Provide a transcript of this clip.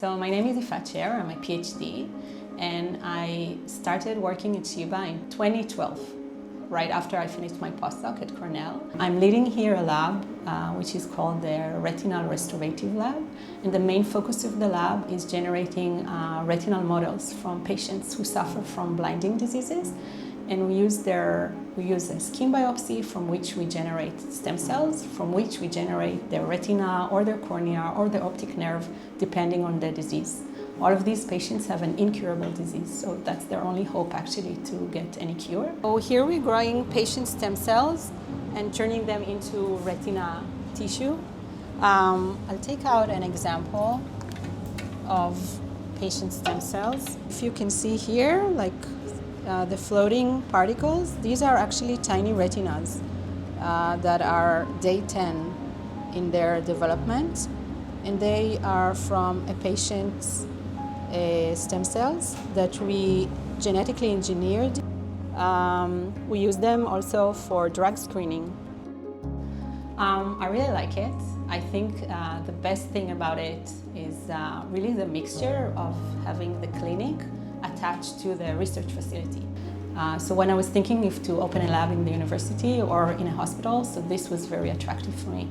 So my name is Ifat Sher, I'm a PhD, and I started working at Sheba in 2012, right after I finished my postdoc at Cornell. I'm leading here a lab which is called the Retinal Restorative Lab, and the main focus of the lab is generating retinal models from patients who suffer from blinding diseases. And we use a skin biopsy from which we generate stem cells, from which we generate their retina or their cornea or the optic nerve, depending on the disease. All of these patients have an incurable disease, so that's their only hope actually to get any cure. So here we're growing patient stem cells and turning them into retina tissue. I'll take out an example of patient stem cells. If you can see here, the floating particles, these are actually tiny retinas that are day 10 in their development, and they are from a patient's stem cells that we genetically engineered. We use them also for drug screening. I really like it. I think the best thing about it is really the mixture of having the clinic attached to the research facility. So when I was thinking if to open a lab in the university or in a hospital, so this was very attractive for me.